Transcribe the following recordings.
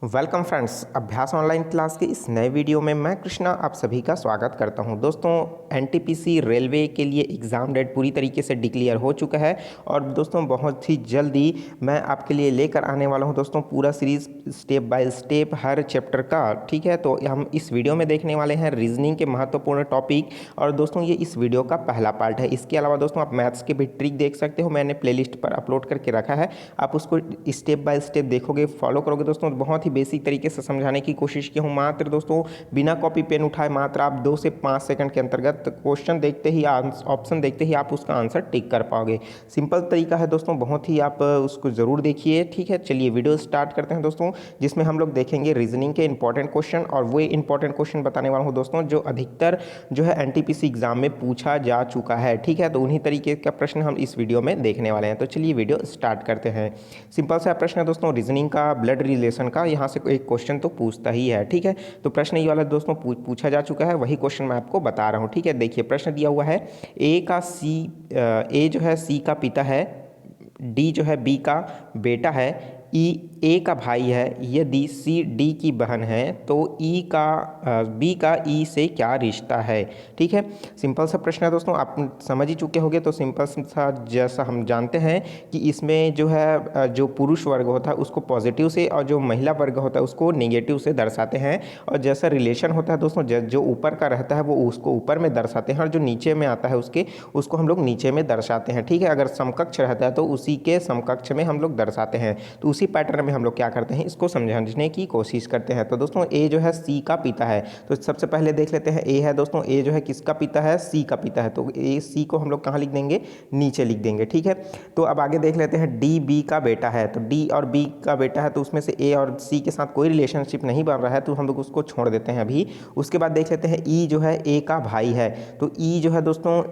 Welcome friends, अभ्यास online class के इस नए वीडियो में मैं कृष्णा आप सभी का स्वागत करता हूं। दोस्तों, एनटीपीसी रेलवे के लिए एग्ज़ाम डेट पूरी तरीके से डिक्लेयर हो चुका है और दोस्तों बहुत ही जल्दी मैं आपके लिए लेकर आने वाला हूं दोस्तों पूरा series step by step her chapter का। ठीक है, तो हम इस वीडियो में देखने वाले हैं रीजनिंग के महत्वपूर्ण टॉपिक और दोस्तों ये इस वीडियो का पहला पार्ट है। इसके अलावा दोस्तों आप मैथ्स के भी ट्रिक देख सकते हो, मैंने प्लेलिस्ट पर अपलोड करके रखा है, आप उसको स्टेप बाय स्टेप देखोगे, फॉलो करोगे। दोस्तों बहुत ही बेसिक तरीके से समझाने की कोशिश की हूँ। मात्र दोस्तों बिना कॉपी पेन उठाए मात्र आप 2 से 5 सेकंड के अंतर्गत क्वेश्चन देखते ही ऑप्शन देखते ही आप उसका आंसर टिक कर पाओगे। सिंपल तरीका है दोस्तों, बहुत ही आप उसको ज़रूर देखिए। ठीक है, चलिए वीडियो स्टार्ट करते हैं दोस्तों, जिसमें हम लोग देखेंगे रीजनिंग के इंपॉर्टेंट क्वेश्चन और वो इंपॉर्टेंट क्वेश्चन बताने वाला हूँ दोस्तों जो अधिकतर जो है एनटीपीसी एग्जाम में पूछा जा चुका है। ठीक है, तो उन्हीं तरीके का प्रश्न हम इस वीडियो में देखने वाले हैं। तो चलिए वीडियो स्टार्ट करते हैं। सिंपल सा प्रश्न है दोस्तों रीजनिंग का, ब्लड रिलेशन का, यहाँ से एक क्वेश्चन तो पूछता ही है। ठीक है, तो प्रश्न ये वाला दोस्तों पूछा जा चुका है, वही क्वेश्चन मैं आपको बता रहा हूँ। ठीक है, देखिए प्रश्न दिया हुआ है ए जो है सी का पिता है, डी जो है बी का बेटा है, ई ए का भाई है, यदि सी डी की बहन है तो बी का ई से क्या रिश्ता है। ठीक है, सिंपल सा प्रश्न है दोस्तों, आप समझ ही चुके होंगे। तो सिंपल सा जैसा हम जानते हैं कि इसमें जो है जो पुरुष वर्ग होता है उसको पॉजिटिव से और जो महिला वर्ग होता है उसको नेगेटिव से दर्शाते हैं। और जैसा रिलेशन होता है दोस्तों, जो ऊपर का रहता है वो उसको ऊपर में दर्शाते हैं और जो नीचे में आता है उसको हम लोग नीचे में दर्शाते हैं। ठीक है, अगर समकक्ष रहता है तो उसी के समकक्ष में हम लोग दर्शाते हैं। तो उसी पैटर्न में हम लोग क्या करते हैं, इसको समझने की कोशिश करते हैं। तो दोस्तों ए जो है सी का पिता है, तो सबसे पहले देख लेते हैं। ए है दोस्तों, ए जो है किसका पिता है, सी का पिता है। तो ए सी को हम लोग कहाँ लिख देंगे, नीचे लिख देंगे। ठीक है, तो अब आगे देख लेते हैं। डी बी का बेटा है, तो डी और बी का बेटा है, तो उसमें से ए और सी के साथ कोई रिलेशनशिप नहीं बन रहा है, तो हम लोग उसको छोड़ देते हैं अभी। उसके बाद देख लेते हैं ई जो है ए का भाई है, तो ई जो है दोस्तों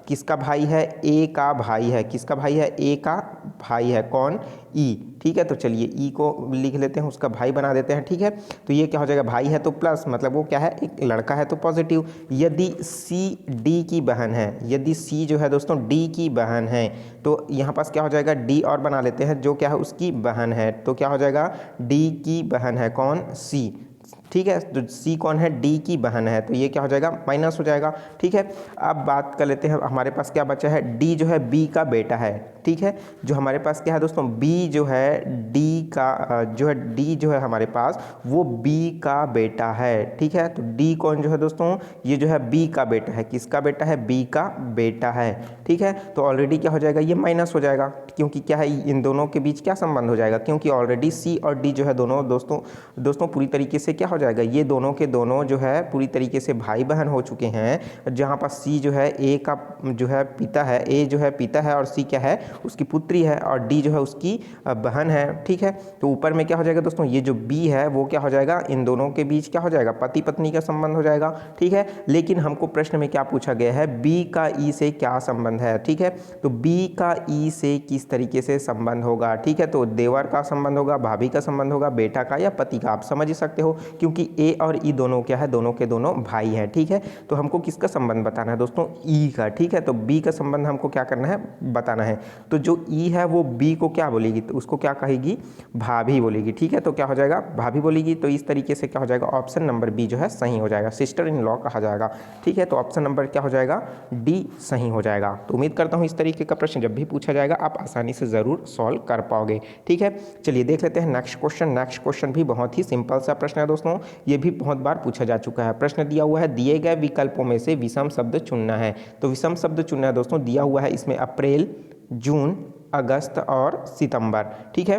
किसका भाई है, ए का भाई है। किसका भाई है, ए का भाई है। कौन, ई। ठीक है, तो चलिए ई को लिख लेते हैं, उसका भाई बना देते हैं। ठीक है, तो ये क्या हो जाएगा, भाई है तो प्लस, मतलब वो क्या है, एक लड़का है तो पॉजिटिव। यदि सी डी की बहन है, यदि सी जो है दोस्तों डी की बहन है, तो यहाँ पास क्या हो जाएगा, डी और बना लेते हैं, जो क्या है उसकी बहन है, तो क्या हो जाएगा, डी की बहन है। कौन, सी। ठीक है, तो सी कौन है, डी की बहन है, तो ये क्या हो जाएगा, माइनस हो जाएगा। ठीक है, अब बात कर लेते हैं, हमारे पास क्या बचा है, डी जो है बी का बेटा है। ठीक है, जो हमारे पास क्या है दोस्तों, बी जो है डी का जो है डी जो है हमारे पास वो बी का बेटा है। ठीक है, तो डी कौन जो है दोस्तों, ये जो है बी का बेटा है। किसका बेटा है, बी का बेटा है। ठीक है, तो ऑलरेडी क्या हो जाएगा, ये माइनस हो जाएगा, क्योंकि क्या है, इन दोनों के बीच क्या संबंध हो जाएगा, क्योंकि ऑलरेडी सी और डी जो है दोनों दोस्तों पूरी तरीके से क्या हो जाएगा, ये दोनों के दोनों जो है पूरी तरीके से भाई बहन हो चुके हैं। जहाँ पर सी जो है ए का जो है पिता है, ए जो है पिता है और सी क्या है, उसकी पुत्री है, और डी जो है उसकी बहन है। ठीक है, तो ऊपर में क्या हो जाएगा दोस्तों, ये जो बी है वो क्या हो जाएगा, इन दोनों के बीच क्या हो जाएगा, पति पत्नी का संबंध हो जाएगा। ठीक है, लेकिन हमको प्रश्न में क्या पूछा गया है, बी का ई से क्या संबंध है। ठीक है, तो बी का ई से किस तरीके से संबंध होगा। ठीक है, तो देवर का संबंध होगा, भाभी का संबंध होगा, बेटा का या पति का, आप समझ ही सकते हो, क्योंकि ए और ई दोनों क्या है, दोनों के दोनों भाई हैं। ठीक है, तो हमको किसका संबंध बताना है दोस्तों, ई का। ठीक है, तो बी का संबंध हमको क्या करना है, बताना है। तो जो ई है वो बी को क्या बोलेगी, तो उसको क्या कहेगी, भाभी बोलेगी। ठीक है, तो क्या हो जाएगा, भाभी बोलेगी। तो इस तरीके से क्या हो जाएगा, ऑप्शन नंबर बी जो है सही हो जाएगा, सिस्टर इन लॉ कहा जाएगा। ठीक है, तो ऑप्शन नंबर क्या हो जाएगा, डी सही हो जाएगा। तो उम्मीद करता हूँ इस तरीके का प्रश्न जब भी पूछा जाएगा आप आसानी से ज़रूर सॉल्व कर पाओगे। ठीक है, चलिए देख लेते हैं नेक्स्ट क्वेश्चन। नेक्स्ट क्वेश्चन भी बहुत ही सिंपल सा प्रश्न है दोस्तों, ये भी बहुत बार पूछा जा चुका है। प्रश्न दिया हुआ है, दिए गए विकल्पों में से विषम शब्द चुनना है। तो विषम शब्द चुनना है दोस्तों, दिया हुआ है इसमें अप्रैल, जून, अगस्त और सितंबर। ठीक है,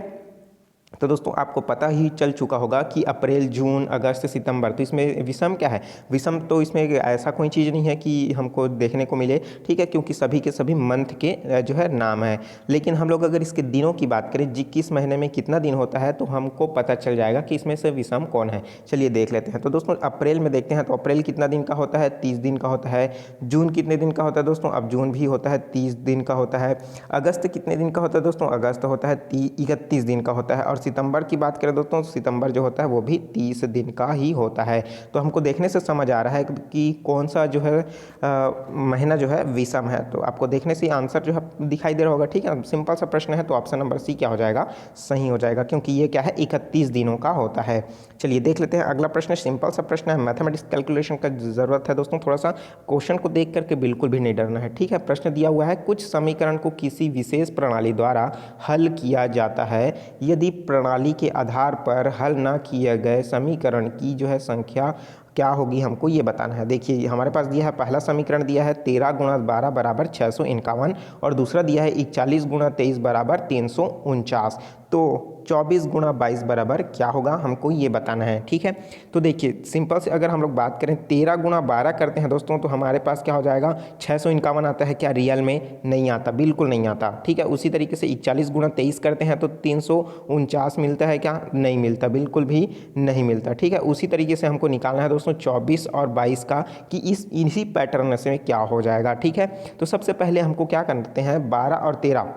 तो दोस्तों आपको पता ही चल चुका होगा कि अप्रैल, जून, अगस्त, सितंबर, तो इसमें विषम क्या है, विषम तो इसमें ऐसा कोई चीज़ नहीं है कि हमको देखने को मिले। ठीक है, क्योंकि सभी के सभी मंथ के जो है नाम है। लेकिन हम लोग अगर इसके दिनों की बात करें, किस महीने में कितना दिन होता है, तो हमको पता चल जाएगा कि इसमें से विषम कौन है। चलिए देख लेते हैं। तो दोस्तों अप्रैल में देखते हैं, तो अप्रैल कितना दिन का होता है, 30 दिन का होता है। जून कितने दिन का होता है दोस्तों, अब जून भी होता है 30 दिन का होता है। अगस्त कितने दिन का होता है दोस्तों, अगस्त होता है 31 दिन का होता है। और सितंबर की बात करें दोस्तों, सितंबर जो होता है वो भी 30 दिन का ही होता है। तो हमको देखने से समझ आ रहा है कि कौन सा जो है महीना जो है विषम है। तो आपको देखने से आंसर जो है दिखाई दे रहा होगा, ठीक है। सिंपल सा प्रश्न है, तो ऑप्शन नंबर सी क्या हो जाएगा, सही हो जाएगा, क्योंकि ये क्या है 31 दिनों का होता है। चलिए देख लेते हैं अगला प्रश्न। सिंपल सा प्रश्न है, मैथमेटिक्स कैलकुलेशन का ज़रूरत है दोस्तों, थोड़ा सा क्वेश्चन को देख करके बिल्कुल भी नहीं डरना है, ठीक है। प्रश्न दिया हुआ है, कुछ समीकरण को किसी विशेष प्रणाली द्वारा हल किया जाता है यदि प्रणाली के आधार पर हल ना किए गए समीकरण की जो है संख्या क्या होगी, हमको ये बताना है। देखिए हमारे पास दिया है, पहला समीकरण दिया है 13 गुणा 12 बराबर 651 और दूसरा दिया है 41 गुणा 23 बराबर 349। तो 24 गुणा 22 बराबर क्या होगा, हमको ये बताना है, ठीक है। तो देखिए सिंपल से अगर हम लोग बात करें 13 गुणा 12 करते हैं दोस्तों, तो हमारे पास क्या हो जाएगा 651 आता है, क्या रियल में नहीं आता, बिल्कुल नहीं आता, ठीक है। उसी तरीके से 41 गुणा 23 करते हैं तो 349 मिलता है, क्या नहीं मिलता, बिल्कुल भी नहीं मिलता, ठीक है। उसी तरीके से हमको निकालना है दोस्तों 24 और 22 का कि इसी पैटर्न से क्या हो जाएगा, ठीक है। तो सबसे पहले हमको क्या करते हैं 12 और 13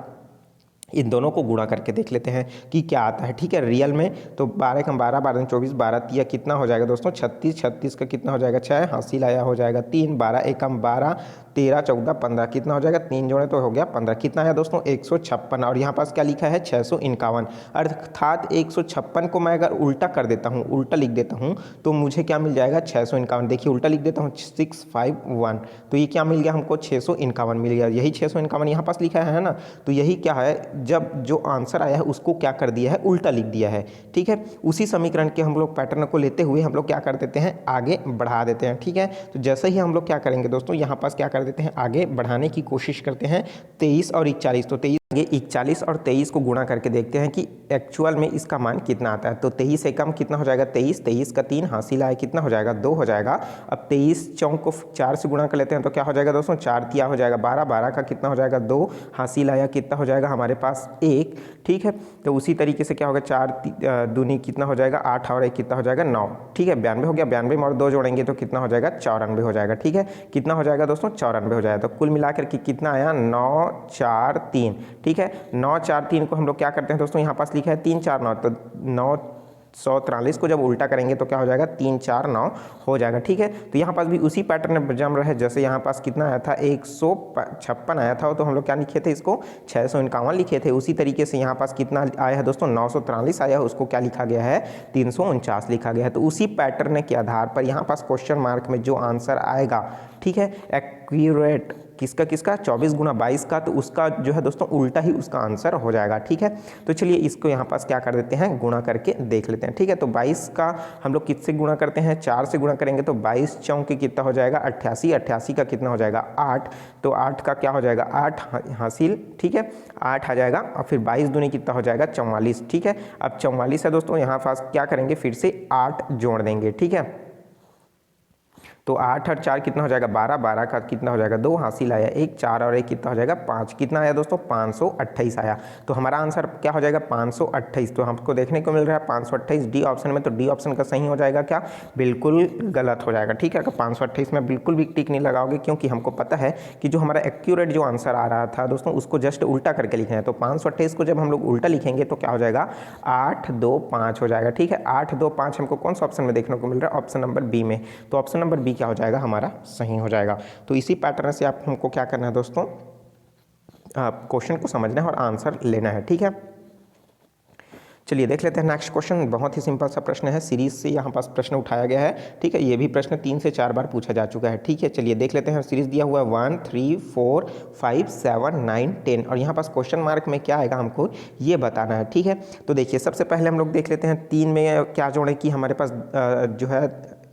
इन दोनों को गुणा करके देख लेते हैं कि क्या आता है, ठीक है। रियल में तो 12 कम 12 12 24 12 तिया कितना हो जाएगा दोस्तों 36, 36 का कितना हो जाएगा 6, हासिल आया हो जाएगा 3, 12 एकम 12 13 14 15 कितना हो जाएगा 3 जोड़े तो हो गया 15, कितना आया दोस्तों 156। और यहाँ पास क्या लिखा है 651, अर्थात 156 को मैं अगर उल्टा कर देता हूँ, उल्टा लिख देता हूँ तो मुझे क्या मिल जाएगा 651। देखिए उल्टा लिख देता हूँ 651, तो ये क्या मिल गया हमको 651 मिल गया। यही 651 यहाँ पास लिखा है ना, तो यही क्या है, जब जो आंसर आया है उसको क्या कर दिया है उल्टा लिख दिया है, ठीक है। उसी समीकरण के हम लोग पैटर्न को लेते हुए हम लोग क्या कर देते हैं आगे बढ़ा देते हैं, ठीक है। तो जैसे ही हम लोग क्या करेंगे दोस्तों, यहाँ पास क्या कर देते हैं आगे बढ़ाने की कोशिश करते हैं 23 और 41, तो 23 आगे 41 और 23 को गुणा करके देखते हैं कि एक्चुअल में इसका मान कितना आता है। तो 23 एकम कितना हो जाएगा 23, 23 का 3 हासिल आया कितना हो जाएगा 2 हो जाएगा। अब 23 चौक को 4 से गुणा कर लेते हैं तो क्या हो जाएगा दोस्तों 4 तिया हो जाएगा 12, 12 का कितना हो जाएगा 2, हासिल आया कितना हो जाएगा हमारे पास 1, ठीक है। तो उसी तरीके से क्या होगा 4 दूनी कितना हो जाएगा 8 और 1 कितना हो जाएगा 9, ठीक है। 92 हो गया, 92 में और 2 जोड़ेंगे तो कितना हो जाएगा 94 हो जाएगा, ठीक है। कितना हो जाएगा दोस्तों 94 हो जाएगा। तो कुल मिलाकर के कितना आया 943, ठीक है। 943 को हम लोग क्या करते हैं दोस्तों, यहाँ पास लिखा है 349, तो 943 को जब उल्टा करेंगे तो क्या हो जाएगा 349 हो जाएगा, ठीक है। तो यहाँ पास भी उसी पैटर्न में जम रहा है, जैसे यहाँ पास कितना आया था 156 आया था, तो हम लोग क्या लिखे थे इसको 651 लिखे थे। उसी तरीके से यहाँ पास कितना आया है दोस्तों 943 आया है, उसको क्या लिखा गया है 349 लिखा गया है। तो उसी पैटर्न के आधार पर यहाँ पास क्वेश्चन मार्क में जो आंसर आएगा, ठीक है, एक्यूरेट किसका 24 गुणा 22 का, तो उसका जो है दोस्तों उल्टा ही उसका आंसर हो जाएगा, ठीक है। तो चलिए इसको यहाँ पास क्या कर देते हैं गुणा करके देख लेते हैं, ठीक है। तो 22 का हम लोग किससे गुणा करते हैं 4 से गुणा करेंगे तो 22 चौक के कितना हो जाएगा 88, 88 का कितना हो जाएगा 8, तो 8 का क्या हो जाएगा 8 हासिल, ठीक है 8 आ जाएगा। और फिर 22 दूनी कितना हो जाएगा 44, ठीक है। अब 44 है दोस्तों, यहाँ पास क्या करेंगे फिर से 8 जोड़ देंगे, ठीक है। तो 8 और 4 कितना हो जाएगा 12, 12 का कितना हो जाएगा 2, हासिल आया 1, 4 और 1 कितना हो जाएगा 5, कितना आया दोस्तों 528 आया। तो हमारा आंसर क्या हो जाएगा 528। तो हमको देखने को मिल रहा है 528 डी ऑप्शन में, तो डी ऑप्शन का सही हो जाएगा क्या, बिल्कुल गलत हो जाएगा, ठीक है। अगर 528 में बिल्कुल भी टिक नहीं लगाओगे, क्योंकि हमको पता है कि जो हमारा एक्यूरेट जो आंसर आ रहा था दोस्तों उसको जस्ट उल्टा करके लिखना है। तो 528 को जब हम लोग उल्टा लिखेंगे तो क्या हो जाएगा 825 हो जाएगा, ठीक है। 825 हमको कौन सा ऑप्शन में देखने को मिल रहा है, ऑप्शन नंबर बी में। तो ऑप्शन नंबर बी क्या हो जाएगा हमारा सही हो जाएगा। तो इसी पैटर्न से आप हमको क्या करना है दोस्तों, क्वेश्चन को समझना है और आंसर लेना है, ठीक है। चलिए देख लेते हैं नेक्स्ट क्वेश्चन। बहुत ही सिंपल सा प्रश्न है, सीरीज से यहाँ पास प्रश्न उठाया गया है, ठीक है। ये भी प्रश्न 3 से 4 बार पूछा जा चुका है, ठीक है। चलिए देख लेते हैं, सीरीज दिया हुआ है 1 3 4 5 7 9 10 और यहाँ पास क्वेश्चन मार्क में क्या आएगा हमको ये बताना है, ठीक है। तो देखिए सबसे पहले हम लोग देख लेते हैं 3 में क्या जोड़ें कि हमारे पास जो है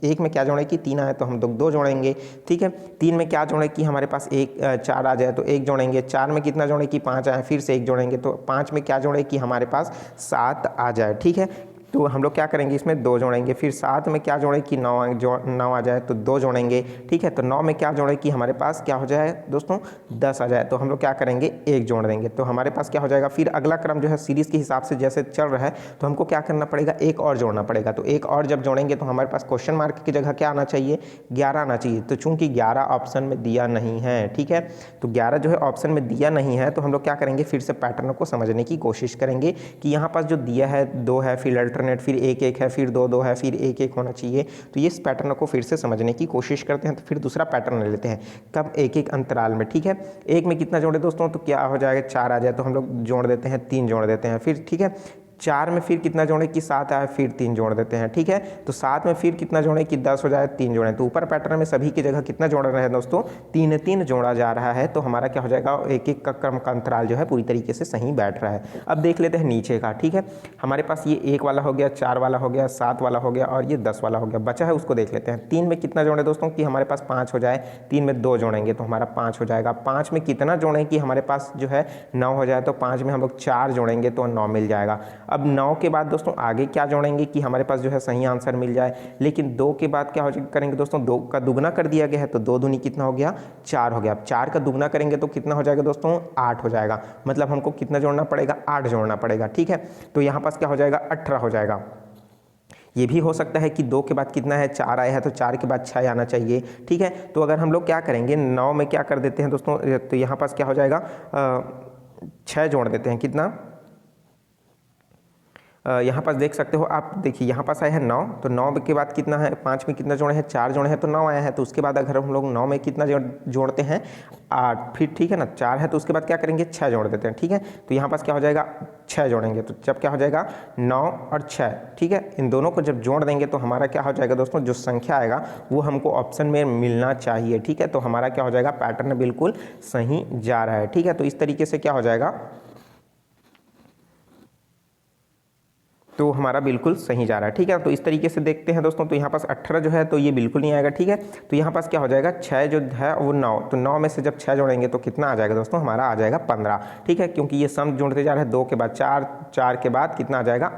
1 में क्या जोड़ें कि 3 आए तो हम 2 जोड़ेंगे, ठीक है। 3 में क्या जोड़ें कि हमारे पास 4 आ जाए तो 1 जोड़ेंगे, 4 में कितना जोड़ें कि 5 आए फिर से 1 जोड़ेंगे, तो 5 में क्या जोड़ें कि हमारे पास 7 आ जाए, ठीक है। तो हम लोग क्या करेंगे, इसमें 2 जोड़ेंगे, फिर 7 में क्या जोड़ें कि 9 आ जाए तो 2 जोड़ेंगे, ठीक है। तो 9 में क्या जोड़ें कि हमारे पास क्या हो जाए दोस्तों 10 आ जाए, तो हम लोग क्या करेंगे 1 जोड़ देंगे, तो हमारे पास क्या हो जाएगा। फिर अगला क्रम जो है सीरीज़ के हिसाब से जैसे चल रहा है तो हमको क्या करना पड़ेगा, एक और जोड़ना पड़ेगा। तो एक और जब जोड़ेंगे तो हमारे पास क्वेश्चन मार्क की जगह क्या आना चाहिए, 11 आना चाहिए। तो चूंकि 11 ऑप्शन में दिया नहीं है, ठीक है, तो 11 जो है ऑप्शन में दिया नहीं है, तो हम लोग क्या करेंगे फिर से पैटर्न को समझने की कोशिश करेंगे कि यहाँ पास जो दिया है 2 है, फिर अल्टरनेट, फिर 1 है, फिर 2 है, फिर 1 होना चाहिए। तो ये इस पैटर्न को फिर से समझने की कोशिश करते हैं। तो फिर दूसरा पैटर्न ले लेते हैं, कब 1 अंतराल में, ठीक है। 1 में कितना जोड़े दोस्तों, तो क्या हो जाएगा 4 आ जाए, तो हम लोग जोड़ देते हैं 3 जोड़ देते हैं, फिर ठीक है। 4 में फिर कितना जोड़े कि 7 आए, फिर 3 जोड़ देते हैं, ठीक है। तो 7 में फिर कितना जोड़े कि 10 हो जाए, 3 जोड़ें। तो ऊपर पैटर्न में सभी की जगह कितना जोड़ रहे हैं दोस्तों, 3 जोड़ा जा रहा है। तो हमारा क्या हो जाएगा, 1 का क्रम का अंतराल जो है पूरी तरीके से सही बैठ रहा है। अब देख लेते हैं नीचे का, ठीक है। हमारे पास ये 1 वाला हो गया, 4 वाला हो गया, 7 वाला हो गया और ये 10 वाला हो गया। बचा है उसको देख लेते हैं। 3 में कितना जोड़े दोस्तों कि हमारे पास 5 हो जाए, 3 में 2 जोड़ेंगे तो हमारा 5 हो जाएगा। 5 में कितना जोड़ें कि हमारे पास जो है 9 हो जाए, तो 5 में हम लोग 4 जोड़ेंगे तो 9 मिल जाएगा। अब 9 के बाद दोस्तों आगे क्या जोड़ेंगे कि हमारे पास जो है सही आंसर मिल जाए। लेकिन 2 के बाद क्या हो करेंगे दोस्तों, 2 का दुगना कर दिया गया है, तो 2 दूनी कितना हो गया 4 हो गया। अब 4 का दुगना करेंगे तो कितना हो जाएगा दोस्तों 8 हो जाएगा। मतलब हमको कितना जोड़ना पड़ेगा, 8 जोड़ना पड़ेगा, ठीक है। तो यहाँ पास क्या हो जाएगा 18 हो जाएगा। ये भी हो सकता है कि 2 के बाद कितना है 4 आया है, तो 4 के बाद 6 आना चाहिए, ठीक है। तो अगर हम लोग क्या करेंगे 9 में क्या कर देते हैं दोस्तों, तो यहाँ पास क्या हो जाएगा 6 जोड़ देते हैं, कितना यहाँ पास देख सकते हो आप, देखिए यहाँ पास आया है 9, तो 9 के बाद कितना है, 5 में कितना जोड़े हैं 4 जोड़े हैं तो 9 आया है। तो उसके बाद अगर हम लोग 9 में कितना जोड़ते हैं 8, फिर ठीक है ना 4 है, तो उसके बाद क्या करेंगे 6 जोड़ देते हैं, ठीक है। तो यहाँ पास क्या हो जाएगा 6 जोड़ेंगे, तो जब क्या हो जाएगा 9 और 6, ठीक है। इन दोनों को जब जोड़ देंगे तो हमारा क्या हो जाएगा दोस्तों, जो संख्या आएगा वो हमको ऑप्शन में मिलना चाहिए, ठीक है। तो हमारा क्या हो जाएगा पैटर्न बिल्कुल सही जा रहा है, ठीक है। तो इस तरीके से क्या हो जाएगा, तो हमारा बिल्कुल सही जा रहा है, ठीक है। तो इस तरीके से देखते हैं दोस्तों, तो यहाँ पास 18 जो है तो ये बिल्कुल नहीं आएगा, ठीक है। तो यहाँ पास क्या हो जाएगा 6 जो है वो 9, तो 9 में से जब 6 जोड़ेंगे तो कितना आ जाएगा दोस्तों, हमारा आ जाएगा 15, ठीक है। क्योंकि ये सम जोड़ते जा रहा है, 2 के बाद 4, 4 के बाद कितना आ जाएगा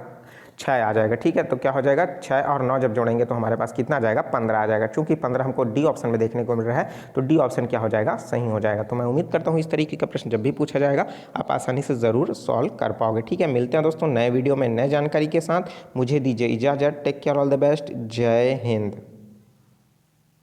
6 आ जाएगा, ठीक है। तो क्या हो जाएगा 6 और 9 जब जोड़ेंगे तो हमारे पास कितना आ जाएगा 15 आ जाएगा। चूंकि 15 हमको डी ऑप्शन में देखने को मिल रहा है, तो डी ऑप्शन क्या हो जाएगा सही हो जाएगा। तो मैं उम्मीद करता हूँ इस तरीके का प्रश्न जब भी पूछा जाएगा आप आसानी से ज़रूर सॉल्व कर पाओगे, ठीक है। मिलते हैं दोस्तों नए वीडियो में नए जानकारी के साथ, मुझे दीजिए इजाज़त, take care, all the best, जय हिंद।